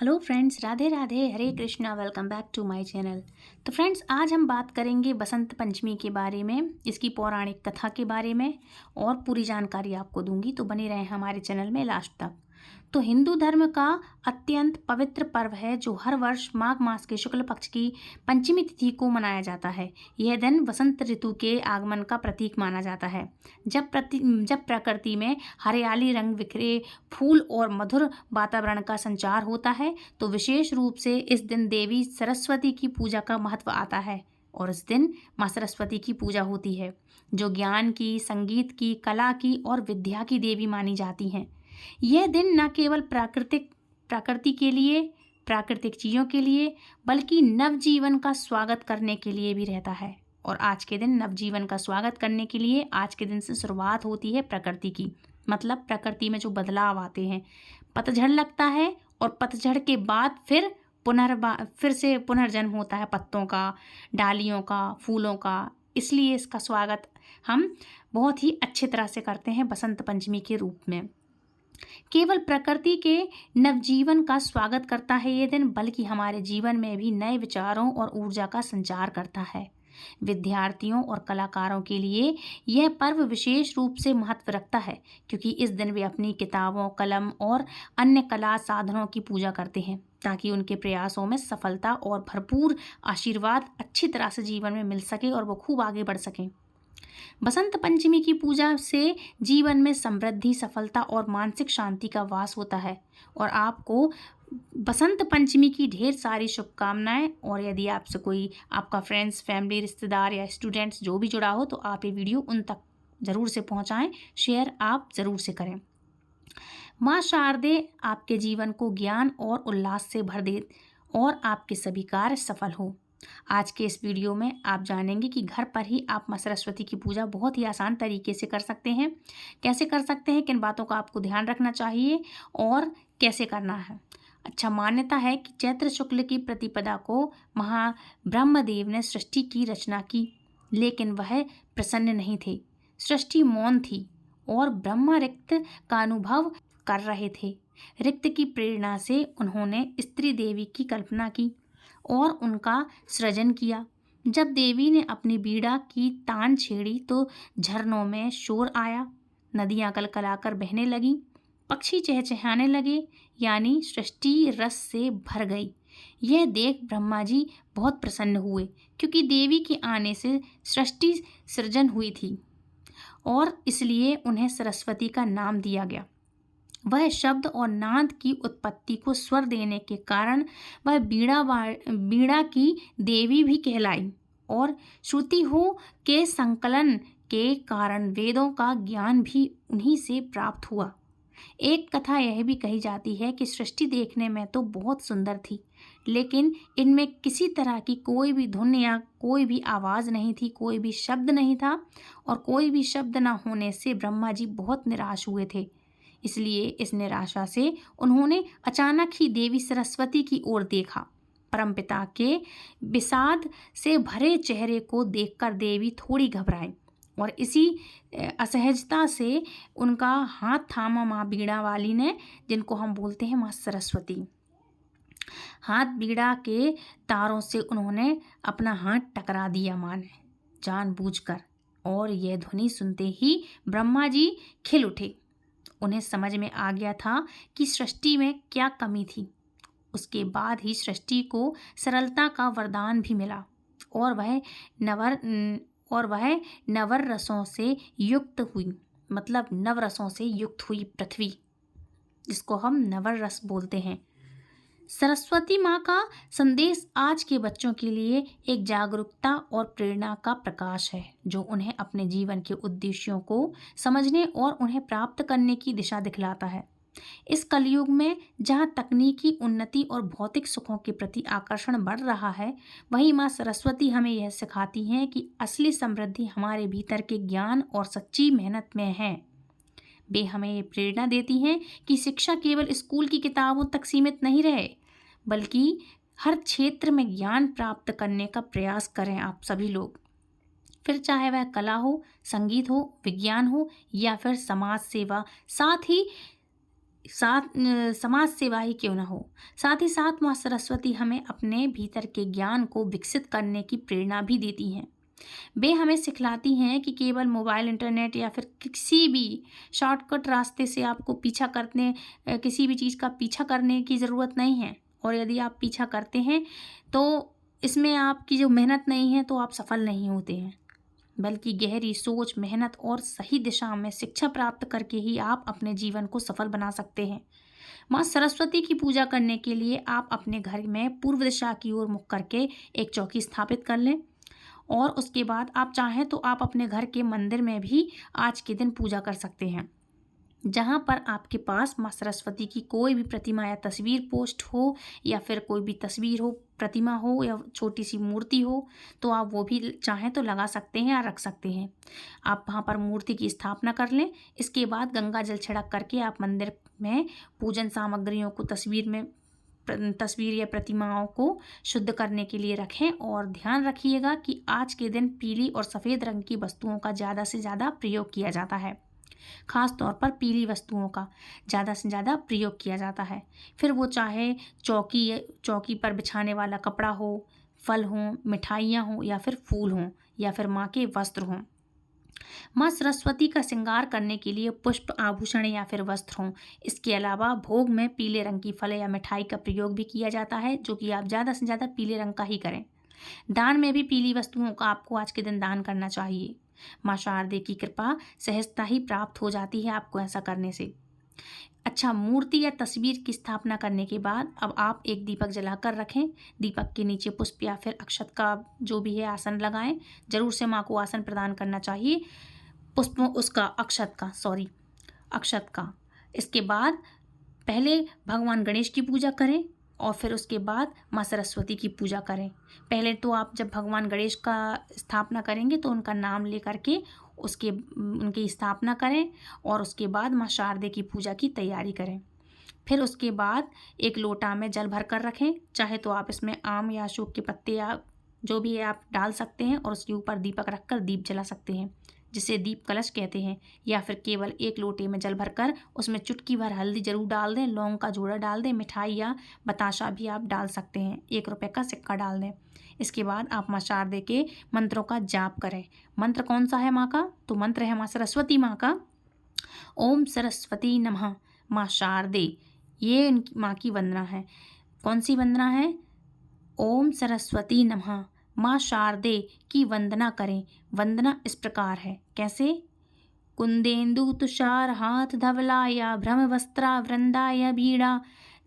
Hello friends, Radhe Radhe, Hare Krishna. Welcome back to my channel. तो friends, आज हम बात करेंगे बसंत पंचमी के बारे में, इसकी पौराणिक कथा के बारे में और पूरी जानकारी आपको दूंगी। तो बने रहें हमारे चैनल में लास्ट तक। तो हिंदू धर्म का अत्यंत पवित्र पर्व है जो हर वर्ष माघ मास के शुक्ल पक्ष की पंचमी तिथि को मनाया जाता है। यह दिन वसंत ऋतु के आगमन का प्रतीक माना जाता है, जब प्रकृति में हरियाली, रंग बिखरे फूल और मधुर वातावरण का संचार होता है। तो विशेष रूप से इस दिन देवी सरस्वती की पूजा का महत्व आता है और इस दिन माँ सरस्वती की पूजा होती है, जो ज्ञान की, संगीत की, कला की और विद्या की देवी मानी जाती हैं। यह दिन न केवल प्रकृति के लिए, प्राकृतिक चीज़ों के लिए, बल्कि नवजीवन का स्वागत करने के लिए भी रहता है। और आज के दिन नवजीवन का स्वागत करने के लिए आज के दिन से शुरुआत होती है प्रकृति की। मतलब प्रकृति में जो बदलाव आते हैं, पतझड़ लगता है और पतझड़ के बाद फिर से पुनर्जन्म होता है पत्तों का, डालियों का, फूलों का। इसलिए इसका स्वागत हम बहुत ही अच्छी तरह से करते हैं बसंत पंचमी के रूप में। केवल प्रकृति के नवजीवन का स्वागत करता है ये दिन, बल्कि हमारे जीवन में भी नए विचारों और ऊर्जा का संचार करता है। विद्यार्थियों और कलाकारों के लिए यह पर्व विशेष रूप से महत्व रखता है, क्योंकि इस दिन वे अपनी किताबों, कलम और अन्य कला साधनों की पूजा करते हैं, ताकि उनके प्रयासों में सफलता और भरपूर आशीर्वाद अच्छी तरह से जीवन में मिल सके और वो खूब आगे बढ़ सकें। बसंत पंचमी की पूजा से जीवन में समृद्धि, सफलता और मानसिक शांति का वास होता है। और आपको बसंत पंचमी की ढेर सारी शुभकामनाएं। और यदि आपसे कोई आपका फ्रेंड्स, फैमिली, रिश्तेदार या स्टूडेंट्स जो भी जुड़ा हो, तो आप ये वीडियो उन तक ज़रूर से पहुंचाएं, शेयर आप ज़रूर से करें। माँ शारदे आपके जीवन को ज्ञान और उल्लास से भर दे और आपके सभी कार्य सफल हो। आज के इस वीडियो में आप जानेंगे कि घर पर ही आप माँ सरस्वती की पूजा बहुत ही आसान तरीके से कर सकते हैं। कैसे कर सकते हैं, किन बातों का आपको ध्यान रखना चाहिए और कैसे करना है। अच्छा, मान्यता है कि चैत्र शुक्ल की प्रतिपदा को महाब्रह्मदेव ने सृष्टि की रचना की, लेकिन वह प्रसन्न नहीं थे। सृष्टि मौन थी और ब्रह्मा रिक्त का अनुभव कर रहे थे। रिक्त की प्रेरणा से उन्होंने स्त्री देवी की कल्पना की और उनका सृजन किया। जब देवी ने अपनी बीड़ा की तान छेड़ी तो झरनों में शोर आया, नदियां कलकलाकर बहने लगीं, पक्षी चहचहाने लगे, यानी सृष्टि रस से भर गई। यह देख ब्रह्मा जी बहुत प्रसन्न हुए, क्योंकि देवी के आने से सृष्टि सृजन हुई थी और इसलिए उन्हें सरस्वती का नाम दिया गया। वह शब्द और नाद की उत्पत्ति को स्वर देने के कारण वह बीड़ा की देवी भी कहलाई और श्रुति हो के संकलन के कारण वेदों का ज्ञान भी उन्हीं से प्राप्त हुआ। एक कथा यह भी कही जाती है कि सृष्टि देखने में तो बहुत सुंदर थी, लेकिन इनमें किसी तरह की कोई भी धुन या कोई भी आवाज़ नहीं थी, कोई भी शब्द नहीं था। और कोई भी शब्द न होने से ब्रह्मा जी बहुत निराश हुए थे। इसलिए इस निराशा से उन्होंने अचानक ही देवी सरस्वती की ओर देखा। परमपिता के विषाद से भरे चेहरे को देखकर देवी थोड़ी घबराई और इसी असहजता से उनका हाथ थामा माँ बीड़ा वाली ने, जिनको हम बोलते हैं माँ सरस्वती। हाथ बीड़ा के तारों से उन्होंने अपना हाथ टकरा दिया माँ ने जानबूझकर, और यह ध्वनि सुनते ही ब्रह्मा जी खिल उठे। उन्हें समझ में आ गया था कि सृष्टि में क्या कमी थी। उसके बाद ही सृष्टि को सरलता का वरदान भी मिला और वह नवर रसों से युक्त हुई। मतलब नवरसों से युक्त हुई पृथ्वी, जिसको हम नवर रस बोलते हैं। सरस्वती माँ का संदेश आज के बच्चों के लिए एक जागरूकता और प्रेरणा का प्रकाश है, जो उन्हें अपने जीवन के उद्देश्यों को समझने और उन्हें प्राप्त करने की दिशा दिखलाता है। इस कलयुग में जहाँ तकनीकी उन्नति और भौतिक सुखों के प्रति आकर्षण बढ़ रहा है, वहीं माँ सरस्वती हमें यह सिखाती हैं कि असली समृद्धि हमारे भीतर के ज्ञान और सच्ची मेहनत में है। वे हमें ये प्रेरणा देती हैं कि शिक्षा केवल स्कूल की किताबों तक सीमित नहीं रहे, बल्कि हर क्षेत्र में ज्ञान प्राप्त करने का प्रयास करें आप सभी लोग। फिर चाहे वह कला हो, संगीत हो, विज्ञान हो या फिर समाज सेवा। साथ ही समाज सेवा ही क्यों ना हो। साथ ही साथ माँ सरस्वती हमें अपने भीतर के ज्ञान को विकसित करने की प्रेरणा भी देती हैं। वे हमें सिखलाती हैं कि केवल मोबाइल, इंटरनेट या फिर किसी भी शॉर्टकट रास्ते से आपको किसी भी चीज़ का पीछा करने की ज़रूरत नहीं है। और यदि आप पीछा करते हैं तो इसमें आपकी जो मेहनत नहीं है तो आप सफल नहीं होते हैं, बल्कि गहरी सोच, मेहनत और सही दिशा में शिक्षा प्राप्त करके ही आप अपने जीवन को सफल बना सकते हैं। माँ सरस्वती की पूजा करने के लिए आप अपने घर में पूर्व दिशा की ओर मुख करके एक चौकी स्थापित कर लें, और उसके बाद आप चाहें तो आप अपने घर के मंदिर में भी आज के दिन पूजा कर सकते हैं। जहाँ पर आपके पास माँ सरस्वती की कोई भी प्रतिमा या तस्वीर पोस्ट हो, या फिर कोई भी तस्वीर हो, प्रतिमा हो या छोटी सी मूर्ति हो, तो आप वो भी चाहें तो लगा सकते हैं या रख सकते हैं। आप वहाँ पर मूर्ति की स्थापना कर लें। इसके बाद गंगा जल छिड़क करके आप मंदिर में पूजन सामग्रियों को तस्वीर या प्रतिमाओं को शुद्ध करने के लिए रखें। और ध्यान रखिएगा कि आज के दिन पीली और सफ़ेद रंग की वस्तुओं का ज़्यादा से ज़्यादा प्रयोग किया जाता है। खास तौर पर वस्तुओं का ज़्यादा से ज़्यादा प्रयोग किया जाता है। फिर वो चाहे चौकी पर बिछाने वाला कपड़ा हो, फल हों, मिठाइयाँ हों, या फिर फूल हों, या फिर माँ के वस्त्र हों। माँ सरस्वती का श्रृंगार करने के लिए पुष्प, आभूषण या फिर वस्त्र हों। इसके अलावा भोग में पीले रंग की फल या मिठाई का प्रयोग भी किया जाता है, जो कि आप ज़्यादा से ज़्यादा पीले रंग का ही करें। दान में भी पीली वस्तुओं का आपको आज के दिन दान करना चाहिए। माँ शारदे की कृपा सहजता ही प्राप्त हो जाती है आपको ऐसा करने से। अच्छा, मूर्ति या तस्वीर की स्थापना करने के बाद अब आप एक दीपक जलाकर रखें। दीपक के नीचे पुष्प या फिर अक्षत का जो भी है आसन लगाएं। जरूर से माँ को आसन प्रदान करना चाहिए, अक्षत का। इसके बाद पहले भगवान गणेश की पूजा करें और फिर उसके बाद माँ सरस्वती की पूजा करें। पहले तो आप जब भगवान गणेश का स्थापना करेंगे तो उनका नाम ले करके उनकी स्थापना करें, और उसके बाद माँ शारदे की पूजा की तैयारी करें। फिर उसके बाद एक लोटा में जल भर कर रखें। चाहे तो आप इसमें आम या अशोक के पत्ते या जो भी है आप डाल सकते हैं, और उसके ऊपर दीपक रखकर दीप जला सकते हैं, जिसे दीप कलश कहते हैं। या फिर केवल एक लोटे में जल भरकर उसमें चुटकी भर हल्दी जरूर डाल दें, लौंग का जोड़ा डाल दें, मिठाई या बताशा भी आप डाल सकते हैं, 1 रुपये का सिक्का डाल दें। इसके बाद आप माँ शारदे के मंत्रों का जाप करें। मंत्र कौन सा है माँ का? तो मंत्र है माँ सरस्वती माँ का, ओम सरस्वती नमः माँ शारदे। ये उनकी माँ की वंदना है। कौन सी वंदना है? ओम सरस्वती नमः माँ शारदे की वंदना करें। वंदना इस प्रकार है, कैसे? कुंदेन्दु तुषार हाथ धवलाय भ्रम वस्त्रा वृंदाय बीड़ा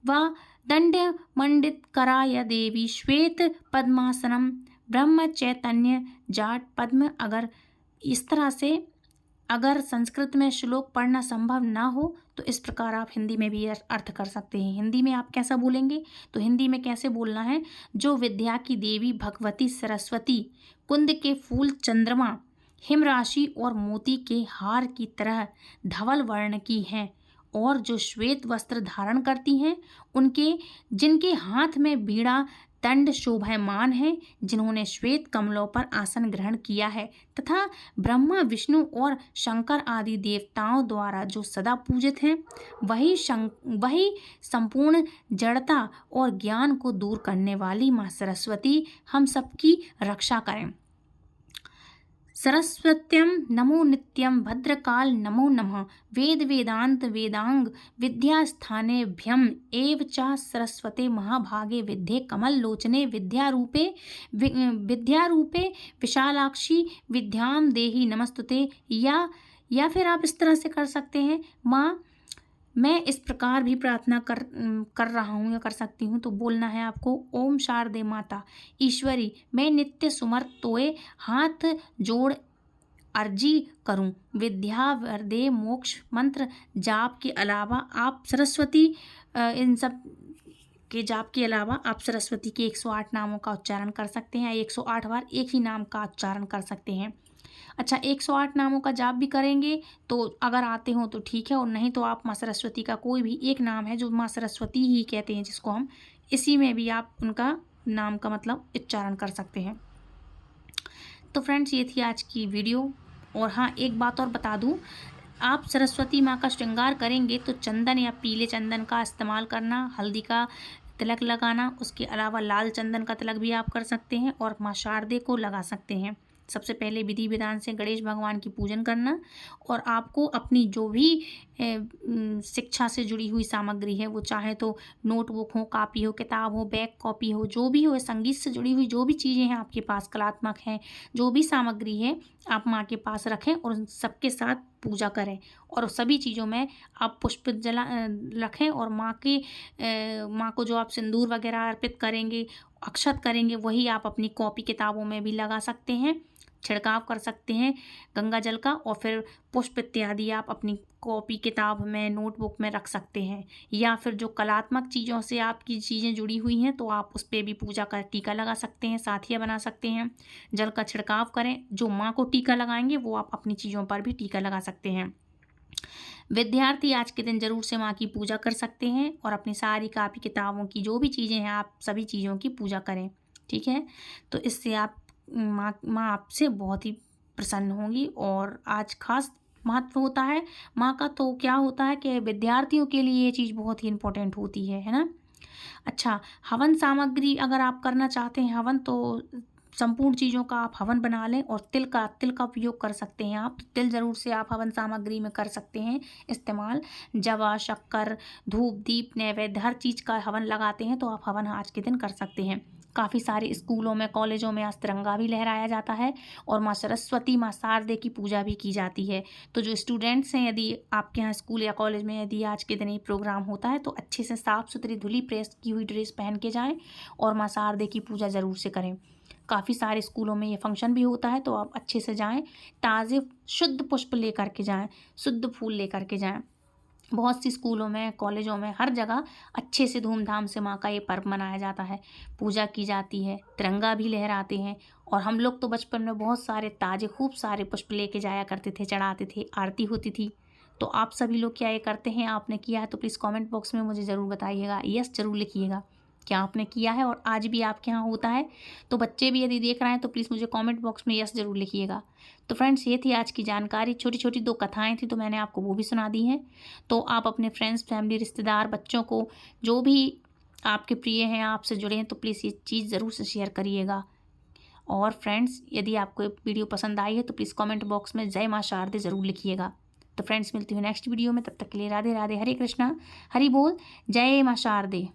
व दंड मंडित कराय देवी श्वेत पद्मासनम ब्रह्म चैतन्य जाट पद्म। अगर इस तरह से अगर संस्कृत में श्लोक पढ़ना संभव ना हो तो इस प्रकार आप हिंदी में भी अर्थ कर सकते हैं। हिंदी में आप कैसा बोलेंगे? तो हिंदी में कैसे बोलना है? जो विद्या की देवी भगवती सरस्वती कुंद के फूल चंद्रमा हिम राशि और मोती के हार की तरह धवल वर्ण की हैं, और जो श्वेत वस्त्र धारण करती हैं, जिनके हाथ में बीड़ा दंड शोभायमान है, जिन्होंने श्वेत कमलों पर आसन ग्रहण किया है, तथा ब्रह्मा, विष्णु और शंकर आदि देवताओं द्वारा जो सदा पूजित हैं, वही संपूर्ण जड़ता और ज्ञान को दूर करने वाली माँ सरस्वती हम सबकी रक्षा करें। सरस्वत्यं नमो नित्यं भद्रकाल नमो नमः वेद वेदांत वेदांग विद्यास्थानेभ्यम एव च सरस्वते महाभागे विद्ये कमल लोचने विद्यारूपे विशालाक्षी विद्याम देहि नमस्तुते। या फिर आप इस तरह से कर सकते हैं, माँ मैं इस प्रकार भी प्रार्थना कर रहा हूँ या कर सकती हूँ। तो बोलना है आपको, ओम शारदे माता ईश्वरी मैं नित्य सुमर्त तोए हाथ जोड़ अर्जी करूँ। विद्या वरदे मोक्ष मंत्र जाप के अलावा आप सरस्वती इन सब के जाप के अलावा आप सरस्वती के 108 नामों का उच्चारण कर सकते हैं। 108 बार एक ही नाम का उच्चारण कर सकते हैं। अच्छा, 108 नामों का जाप भी करेंगे तो अगर आते हो तो ठीक है, और नहीं तो आप माँ सरस्वती का कोई भी एक नाम है जो माँ सरस्वती ही कहते हैं जिसको हम, इसी में भी आप उनका नाम का मतलब उच्चारण कर सकते हैं। तो फ्रेंड्स, ये थी आज की वीडियो। और हाँ, एक बात और बता दूँ, आप सरस्वती माँ का श्रृंगार करेंगे तो चंदन या पीले चंदन का इस्तेमाल करना, हल्दी का तिलक लगाना, उसके अलावा लाल चंदन का तिलक भी आप कर सकते हैं और माँ शारदे को लगा सकते हैं। सबसे पहले विधि विधान से गणेश भगवान की पूजन करना और आपको अपनी जो भी शिक्षा से जुड़ी हुई सामग्री है, वो चाहे तो नोटबुक हो, कापी हो, किताब हो, बैग कॉपी हो, जो भी हो, संगीत से जुड़ी हुई जो भी चीज़ें हैं आपके पास, कलात्मक हैं, जो भी सामग्री है आप माँ के पास रखें और उन सबके साथ पूजा करें और सभी चीज़ों में आप पुष्प रखें और माँ को जो आप सिंदूर वगैरह अर्पित करेंगे, अक्षत करेंगे, वही आप अपनी कॉपी किताबों में भी लगा सकते हैं, छिड़काव कर सकते हैं गंगा जल का और फिर पुष्प इत्यादि आप अपनी कॉपी किताब में, नोटबुक में रख सकते हैं। या फिर जो कलात्मक चीज़ों से आपकी चीज़ें जुड़ी हुई हैं तो आप उस पर भी पूजा का टीका लगा सकते हैं, साथिया बना सकते हैं, जल का छिड़काव करें। जो माँ को टीका लगाएंगे वो आप अपनी चीज़ों पर भी टीका लगा सकते हैं। विद्यार्थी आज के दिन ज़रूर से माँ की पूजा कर सकते हैं और अपनी सारी कापी किताबों की जो भी चीज़ें हैं आप सभी चीज़ों की पूजा करें, ठीक है। तो इससे आप माँ आपसे बहुत ही प्रसन्न होंगी। और आज खास महत्व होता है माँ का, तो क्या होता है कि विद्यार्थियों के लिए ये चीज़ बहुत ही इम्पोर्टेंट होती है ना। अच्छा, हवन सामग्री अगर आप करना चाहते हैं हवन, तो संपूर्ण चीज़ों का आप हवन बना लें और तिल का उपयोग कर सकते हैं आप। तिल ज़रूर से आप हवन सामग्री में कर सकते हैं इस्तेमाल। जवा, शक्कर, धूप, दीप, नैवेद्य हर चीज़ का हवन लगाते हैं तो आप हवन आज के दिन कर सकते हैं। काफ़ी सारे स्कूलों में, कॉलेजों में आज तिरंगा भी लहराया जाता है और माँ सरस्वती, माँ शारदे की पूजा भी की जाती है। तो जो स्टूडेंट्स हैं, यदि आपके यहाँ स्कूल या कॉलेज में यदि आज के दिन ये प्रोग्राम होता है तो अच्छे से साफ़ सुथरी धुली प्रेस की हुई ड्रेस पहन के जाएँ और माँ शारदे की पूजा ज़रूर से करें। काफ़ी सारे स्कूलों में ये फंक्शन भी होता है तो आप अच्छे से जाएँ, ताज़े शुद्ध पुष्प लेकर के जाएँ, शुद्ध फूल लेकर के जाएँ। बहुत सी स्कूलों में, कॉलेजों में, हर जगह अच्छे से धूमधाम से माँ का ये पर्व मनाया जाता है, पूजा की जाती है, तिरंगा भी लहराते हैं। और हम लोग तो बचपन में बहुत सारे ताज़े खूब सारे पुष्प लेके जाया करते थे, चढ़ाते थे, आरती होती थी। तो आप सभी लोग क्या ये करते हैं? आपने किया है तो प्लीज़ कमेंट बॉक्स में मुझे ज़रूर बताइएगा, यस ज़रूर लिखिएगा क्या आपने किया है और आज भी आपके यहाँ होता है। तो बच्चे भी यदि देख रहे हैं तो प्लीज़ मुझे कमेंट बॉक्स में यस ज़रूर लिखिएगा। तो फ्रेंड्स, ये थी आज की जानकारी। छोटी छोटी 2 कथाएँ थी तो मैंने आपको वो भी सुना दी हैं। तो आप अपने फ्रेंड्स, फैमिली, रिश्तेदार, बच्चों को, जो भी आपके प्रिय हैं, आपसे जुड़े हैं, तो प्लीज़ ये चीज़ ज़रूर से शेयर करिएगा। और फ्रेंड्स, यदि आपको ये वीडियो पसंद आई है तो प्लीज़ कमेंट बॉक्स में जय माँ शारदे ज़रूर लिखिएगा। तो फ्रेंड्स, मिलती हूँ नेक्स्ट वीडियो में, तब तक के लिए राधे राधे, हरे कृष्णा, हरि बोल, जय माँ शारदे।